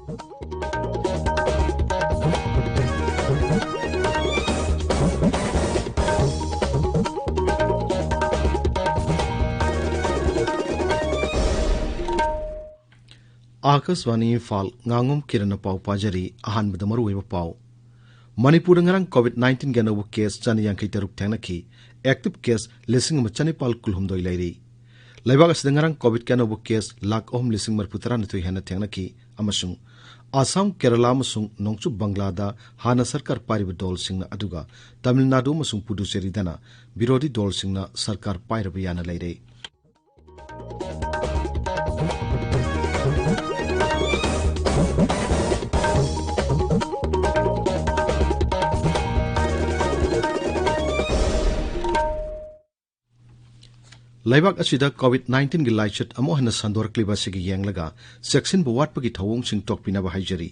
Akashvani Imphal Ngangom Kiran pav पाजरी अहानबद मरुवेब pav Manipur ngarang COVID-19 ga nobu case chani yankai taruk thanaki active case lising ma chani pal kulhumdoi lairi laibak asida ngarang COVID ga nobu case lak ohum lising marputara nitoi hena thanaki amasung Assam Kerala amasung nongchu Bangla da hana sarkar pariba dol singna aduga Tamil Nadu amasung Puducherry dana birodi dol singna sarkar pairaba yana laire Laibak asida COVID-19 gi laichet amo hana sandor kliba sigi yenglaga section bu watpagi thawong sing tokpina ba haijari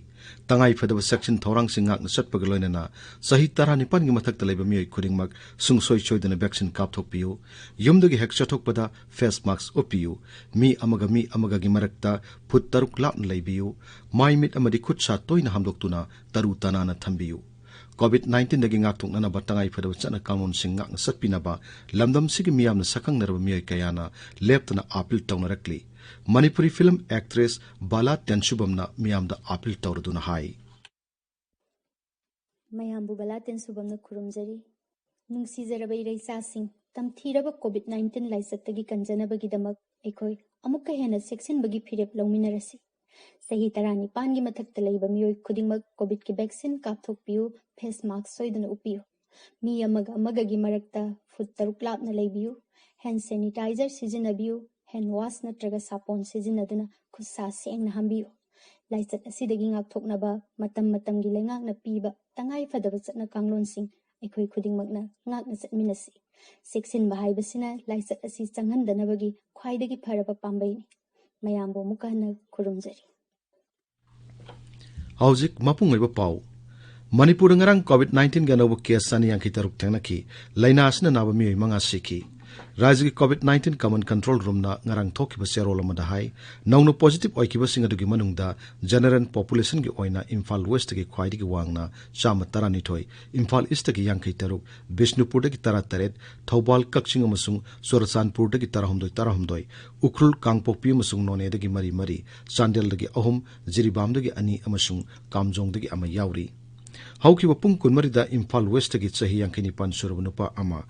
tangai phadaba section thorang sing ngak na satpagi loinana sahi tara nipan gi mathak talaiba mioi khudingmak sungsoi choidana vaccine kap thokpiu yumdagi hek chathokpada face mask opiu mi amaga gi marakta phut taruk lapna leibiu mai mit amadi khut sa toina hamdoktuna taru tanana thambiu COVID-19 dagi ngak thok nana batangai phadaba chana kanon sing ngak na satpina ba lamdam sigi miyam na sakang narba miyoi kayana leptana apil tawnarakli Manipuri film actress Bala Tenshubamna miyam da apil tawraduna hai Mayambu Bala Tenshubamna kurumjari nungsi zarabai reisa sing tam thiraba COVID-19 laisattagi kanjanabagi damak ekhoi amukka hena section bagi phirep lawminarasi Sahi tarani pangi mathak talaiba miyoi khudingmak COVID ki vaccine kapthokpiu face mask soidana upiu mi amaga gi marakta foot taruk lapna leibiu hand sanitizer sijinabiu hand wash natraga sapon sijinaduna khusa sengna hambiu laisat asidagi ngakthoknaba matam gi lengakna piba tangai fadaba chatna kanglonsing ekhoi khudingmakna ngakna chatminasi section bahaibasina laisat asi changhandanabagi khwaidagi pharaba pambaini mayambo mukana kurumjari Hauzik mapung ngaiba pau Manipur ngarang COVID-19 ga nobu case sani yankai taruk thanaki laina asna naba mioi manga siki Rajya COVID-19 common control room na ngarang thokiba serol amada hai nongno positive oikiba singadugi manungda general population gi oina Imphal West gi khwaidi gi wangna chama tarani thoi Imphal East gi yankai taruk Bishnupur gi taret Thobal Kakching amasung Sorachanpur gi tarahumdoi Ukhrul Kangpokpi amasung None gi mari Chandel gi ahum Jiribam gi ani amasung Kamjong gi ama yauri Haukiba pung kunmarida Imphal West gi chahi yankai nipan surabunupa ama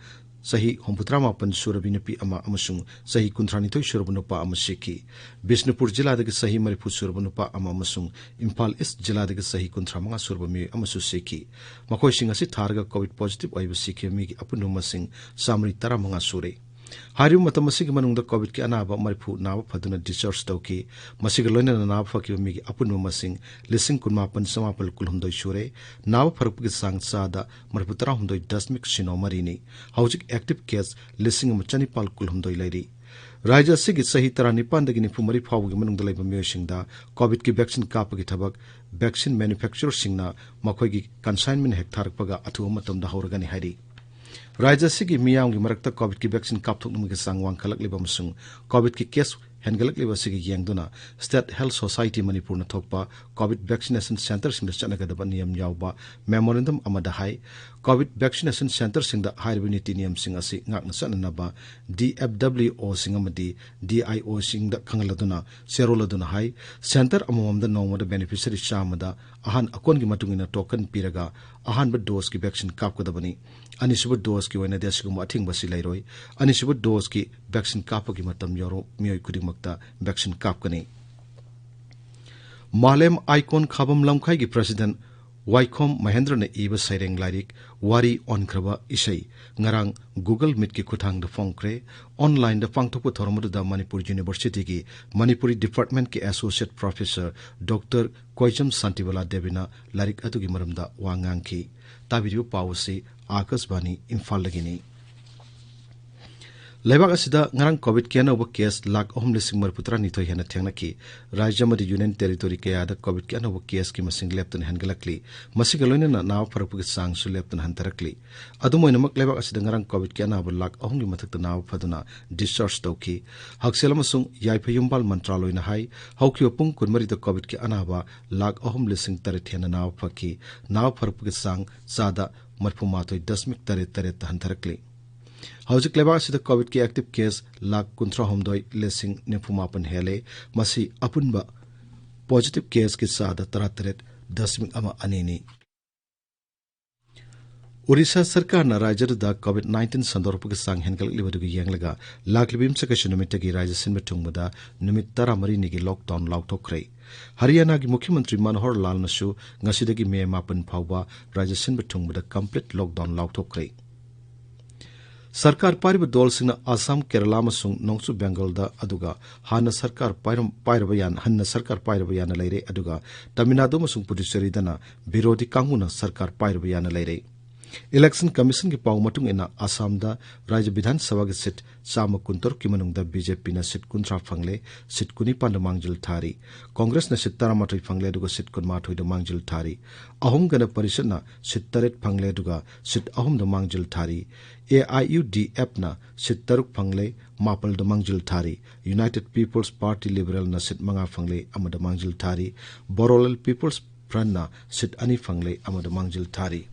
Sahi Homputrama Pan Surabinupi ama amasung Sahi Kuntranitoi Surabunupa ama Siki Bishnupur Jila dagi Sahi Maripu Surabunupa ama amasung Imphal East Jila dagi Sahi Kuntramanga Surabami amasu Siki Makoi Singasi Tharga COVID positive oiba Siki migi apunuma sing Samri Taramanga Sure Hariu matamasigi manungda COVID ki anaba maripu naba phaduna discharge tauki masiga loina naba fakiba migi apunuma sing lising kunmapan samapal kulhumdoi sure naba farupgi sang sada maripu tarahumdoi dasmik sino marini haujik active case lising machani pal kulhumdoi lairi Raja sigi sahi tarani pandagi ni pumari phawgi manungda laiba miyosingda COVID ki vaccine kapagi thabak vaccine manufacturer singna makhoi gi consignment hek tharakpaga athu matamda hauragani hari Raja sigi miyam gi marakta COVID ki vaccine kapthok numugi sangwang khalak liba musung COVID ki case hengalak liba sigi yengduna State Health Society Manipur na thokpa COVID vaccination center singda chanagadaba niyam yawba memorandum amada hai COVID vaccination center singda hairibuniti niyam sing asi ngakna sananaba DFWO singamadi DIO singda khangaladuna seroladuna hai center amamda nomada beneficiary chamada ahan akon gi matungina token piraga ahan ba dose ki vaccine kapkadabani Anisuba dose ki wena desigum ating basi lairoi Anisuba dose ki vaccine kapagi matam yoro miyoi kudingmakta vaccine kapkani Malem icon khabam lamkhai gi president Wahengbam Mahendra na iba saireng lairik wari on kraba isai ngarang Google Meet ki kuthang da phongkre online da pangthokpa thoromadu da Manipur University ki Manipuri Department ki Associate Professor Dr. Koijam Santibala Devina lairik atugi maramda wangangki tabiriu pawsi Akasbani Imphal lagini Lebak asida ngarang COVID kaya na uba case lak ahum lising marputra nito hena tiang ki Rajya madi Union Territory kaya ada COVID kaya na uba case ki masing lepton hangalakli masing galoina na nawa parapugit sang su lepton hantarakli adu moina mak lebak asida ngarang COVID kaya na uba lak ahum gi matak nawa paduna discharge tauki haksela masung yaipa yumbal mantraloy na hai hauki opung kunmari da COVID ki anaba lak ahum lising tarit hena nawa paki nawa parapugit sang sada marpumatoi dasmik tarit hantarakli Hauzik lebak asida COVID ki active case lak kuntra homdoi lesing nepumapan hele masi apunba positive case ki sada tarat dasmik ama anini Orissa sarkar na rajya da COVID-19 sandorpu ke sang hengal libadu gi yanglaga laklibim sa kashu numit gi rajya sin betungmada numit tara mari ni gi lockdown lautokrai Haryana gi Mukhyamantri Manohar Lal nasu ngasidagi May 8 phawba rajya sin betungmada complete lockdown lautokrai Sarkar Pariba Dol Singna Assam Kerala Masung Nongsu Bengal da Aduga Hana Sarkar Pairabayan Hanna Sarkar Pairabayana Leire Aduga Tamil Nadu Masung Puducherry Dana Birodi Kanguna Sarkar Pairabayana Leire Election Commission ki pau matung ina Assam da Rajya Bidhan Sabha ki sit Sama Kuntor ki manung da BJP na sit kuntra phangle sit kuni panda mangjil thari Congress na sit taramatoi phangle duga sit kun mathoi da mangjil thari ahum gana parishad na sit taret phangle duga sit ahum da mangjil thari AIUDF na sit taruk phangle mapal da mangjil thari United People's Party Liberal na sit manga phangle amada mangjil thari Borolal People's Front na sit ani phangle amada mangjil thari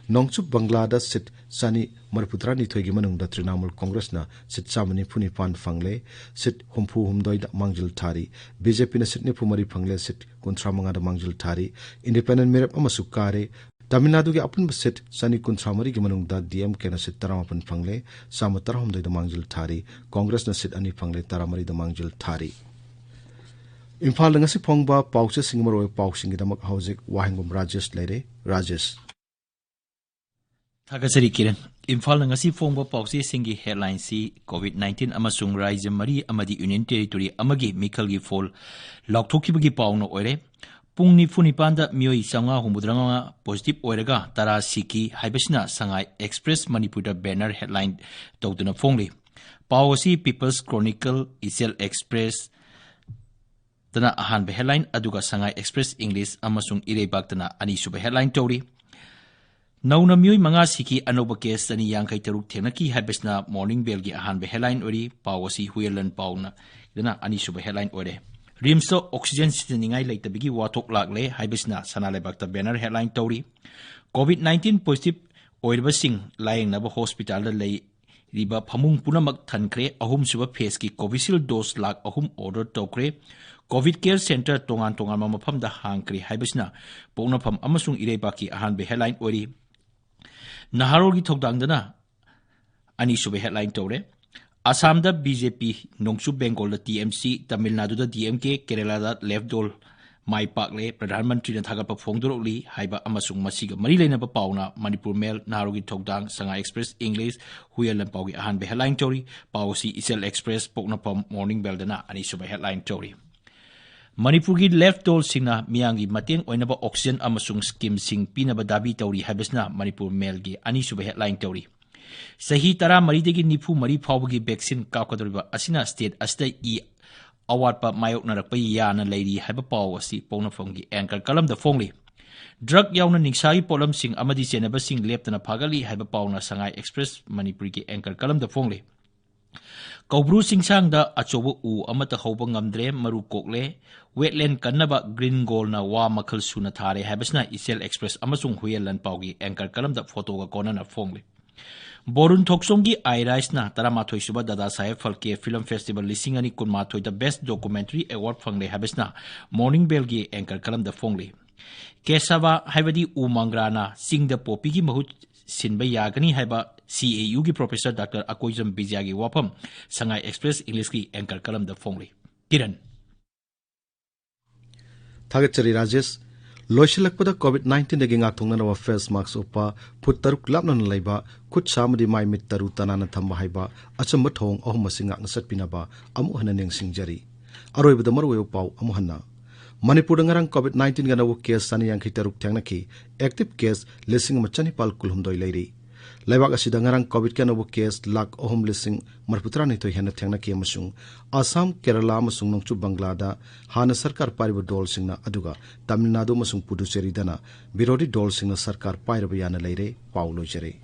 Nongchup Bangladesh sit Sani Marputra ni thoigi manung da Trinamool Congress na sit Samani Phuni Pan phangle sit Humpu Humdoi da mangjil thari BJP na sit Nipu Mari phangle sit Kuntra manga da mangjil thari Independent Merep amasu kare Tamil Nadu ki apun sit Sani Kuntra Mari ki manung da DMK na sit Taramapan phangle Sama Tarahumdoi da mangjil thari Congress na sit ani phangle Taramari da mangjil thari Imphal ngasi phongba pauche singmaroi pauching gidamak hauzik Wahengbam Rajesh leire Rajesh Thakasari Kiran Imphal ngasi phongba pauche singi headline si COVID-19 amasung Rajya Mari amadi Union Territory amagi Mikhal gi fall laukthokibagi pauna oire pungni funi panda mioi sanga humudranganga positive oiraga tara siki haibasina sangai express Manipur da banner headline tawduna phongli pawasi People's Chronicle Isel Express tana ahan headline aduga sangai express English amasung irebak tana ani suba headline tawri Nauna mioi manga siki anoba case ani yangkai taruk thenaki habesna morning bell gi ahan headline ori pawasi huelan pawna dana ani suba headline ore Rimso oxygen siningai leitabigi watok lakle habesna sanalebak ta banner headline tawri COVID-19 positive oirbasing laying naba hospital da lei riba phamung punamak thankre ahum suba phase ki Covishield dose lak ahum order tokre COVID care center tongan mafam da hangkri habesna pongna pham amasung irebaki ahan headline ori Naharol gi thokdang dana ani sube headline tore Assam da BJP Nongchu Bengal da TMC Tamil Nadu da DMK Kerala da left dol mai pakle Pradhan Mantri na thagapa phongdorokli haiba amasung masiga mari leina ba pauna Manipur Mail Naharol gi thokdang Sanga Express English huyalan pawgi ahan headline tori pawsi Isel Express pokna pam morning bell dana ani sube headline tori Manipur gi left dol singna miyangi mateng oinaba oxygen amasung scheme sing pinaba dabi tawri habesna Manipur Mail gi ani suba headline tawri sahi tara mari degi nifu mari phawgi vaccine kakadoriba asina state asta I awatpa mayok narakpa yana leiri haba paw asi pona phongi anchor kalam da phongli drug yauna ningsai polam sing amadi chenaba sing leptana phagali haba pawna Sangai Express Manipur gi anchor kalam da phongli Kaubru singsang da achobo u amata hauba ngamdre maru kokle wetland kannaba green gold na wa makhal suna thare habasna Isel Express amasung huyelan pawgi anchor kalam da photo ga kona na phongli Borun thoksongi iRise na taramathoi suba dada sahib falke film festival lisingani kunmathoi da best documentary award phangle habasna morning bell gi anchor kalam da phongli Kesava haibadi umangrana singda popi gi mahut sinba yagani haiba CAU gi professor Dr. Akoijam Bijagi wapam Sangai Express English ki anchor kalam da phongli Kiran Thagachari Rajesh Loishilakpada COVID-19 dagi ngakthongna wa face mask upa phut taruk lapnan laiba khut samadi mai mit taru tanana thamba haiba achamba thong ahum masinga ngasat pinaba amu hananeng singjari aroibada marwe pau amu hanna Manipur ngarang COVID-19 gana wo case sani yang khitaruk thangnaki active case lesing machani pal kulhumdoi leiri Laibak asida ngarang COVID kanobo case lak ohum lising marputra nito hena thengna ki amasung Assam, Kerala amasung nongchu Banglada hana sarkar pariba dol singna aduga Tamil Nadu amasung Puducherry dana birodi dol singna sarkar pairaba yana leire Paulo jere.